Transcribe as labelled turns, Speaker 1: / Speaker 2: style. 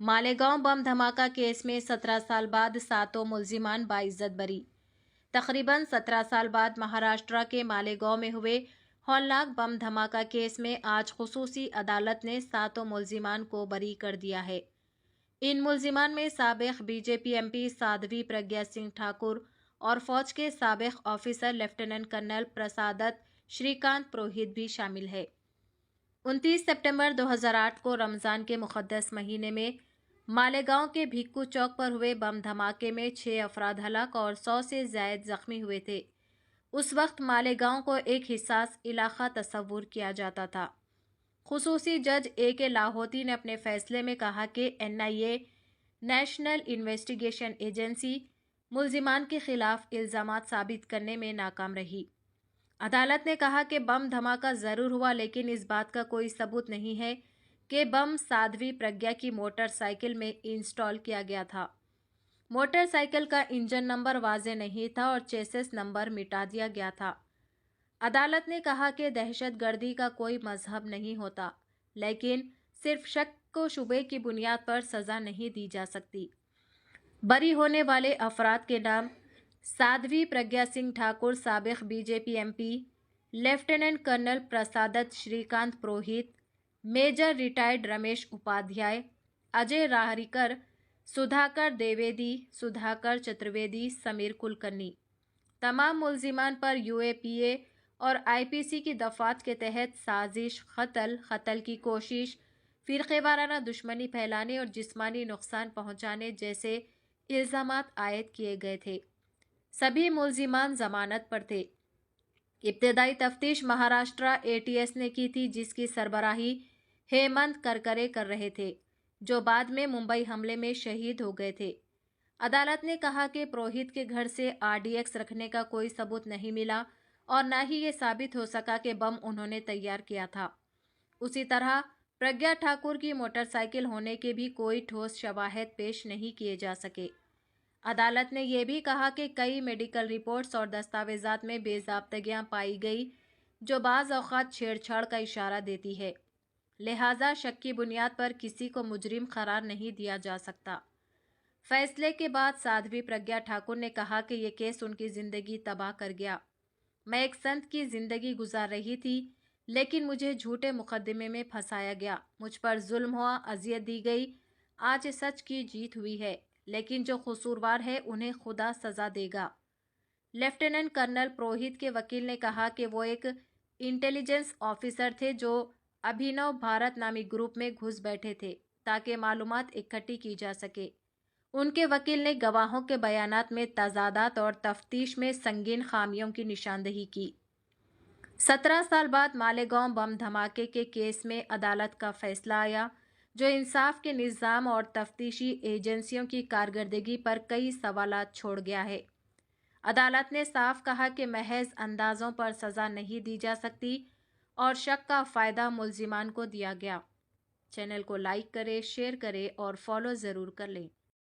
Speaker 1: मालेगांव बम धमाका केस में 17 साल बाद सातों मुल्जिमान बाइज्जत बरी। तकरीबन 17 साल बाद महाराष्ट्र के मालेगांव में हुए हौलनाक बम धमाका केस में आज खुसूसी अदालत ने सातों मुल्जिमान को बरी कर दिया है। इन मुल्जिमान में साबिक बीजेपी एमपी साध्वी प्रज्ञा सिंह ठाकुर और फौज के साबिक officer lieutenant colonel Prasad Shrikant पुरोहित भी शामिल है। 29 सितंबर 2008 को रमजान के मुक़द्दस महीने में मालेगांव के भिक्कू चौक पर हुए बम धमाके में 6 अफराद हलाक और 100 से ज़ायद जख्मी हुए थे। उस वक्त मालेगांव को एक हिसास इलाका तस्वुर किया जाता था। खुसूसी जज A.K. लाहौती ने अपने फैसले में कहा कि NIA नेशनल इन्वेस्टिगेशन एजेंसी मुल्जिमान के खिलाफ इल्ज़ामात साबित करने में नाकाम रही। अदालत ने कहा कि बम धमाका ज़रूर हुआ, लेकिन इस बात का कोई सबूत नहीं है कि बम साध्वी प्रज्ञा की मोटरसाइकिल में इंस्टॉल किया गया था। मोटरसाइकिल का इंजन नंबर वाज़ेह नहीं था और चेसिस नंबर मिटा दिया गया था। अदालत ने कहा कि दहशतगर्दी का कोई मजहब नहीं होता, लेकिन सिर्फ शक को शुबे की बुनियाद पर सज़ा नहीं दी जा सकती। बरी होने वाले अफराद के नाम साध्वी प्रज्ञा सिंह ठाकुर साबिक BJP MP, lieutenant colonel Prasad Shrikant Purohit, major retired Ramesh Upadhyay, Ajay Rahirkar, Sudhakar Dwivedi, Sudhakar Chaturvedi, Sameer Kulkarni. तमाम मुल्जिमान पर UAPA और IPC की दफ़ात के तहत साजिश, कत्ल की कोशिश, फ़िरक़ेवाराना दुश्मनी फैलाने और जिस्मानी नुकसान पहुँचाने जैसे इल्ज़ामात आयद किए गए थे। सभी मुल्जिमान ज़मानत पर थे। इब्तदाई तफ्तीश महाराष्ट्र ATS ने की थी, जिसकी सरबराही हेमंत करकरे कर रहे थे, जो बाद में मुंबई हमले में शहीद हो गए थे। अदालत ने कहा कि पुरोहित के घर से RDX रखने का कोई सबूत नहीं मिला और न ही ये साबित हो सका कि बम उन्होंने तैयार किया था। उसी तरह प्रज्ञा ठाकुर की मोटरसाइकिल होने के भी कोई ठोस शवाहिद पेश नहीं किए जा सके। अदालत ने यह भी कहा कि कई मेडिकल रिपोर्ट्स और दस्तावेजात में बेज़ाब्तगियां पाई गई, जो बाज़ औक़ात छेड़छाड़ का इशारा देती है। लिहाजा शक की बुनियाद पर किसी को मुजरिम करार नहीं दिया जा सकता। फैसले के बाद साध्वी प्रज्ञा ठाकुर ने कहा कि यह केस उनकी ज़िंदगी तबाह कर गया। मैं एक संत की ज़िंदगी गुजार रही थी, लेकिन मुझे झूठे मुकदमे में फंसाया गया। मुझ पर जुल्म हुआ, अजियत दी गई। आज सच की जीत हुई है, लेकिन जो कसूरवार है उन्हें खुदा सज़ा देगा। लेफ्टिनेंट कर्नल पुरोहित के वकील ने कहा कि वो एक इंटेलिजेंस ऑफिसर थे जो अभिनव भारत नामी ग्रुप में घुस बैठे थे ताकि मालूमात इकट्ठी की जा सके। उनके वकील ने गवाहों के बयानात में तजादात और तफ्तीश में संगीन खामियों की निशानदही की। 17 साल बाद मालेगांव बम धमाके के केस में अदालत का फैसला आया, जो इंसाफ के निज़ाम और तफ्तीशी एजेंसियों की कारकर्दगी पर कई सवालात छोड़ गया है। अदालत ने साफ कहा कि महज अंदाज़ों पर सज़ा नहीं दी जा सकती और शक का फ़ायदा मुल्जिमान को दिया गया। चैनल को लाइक करें, शेयर करें और फॉलो ज़रूर कर लें।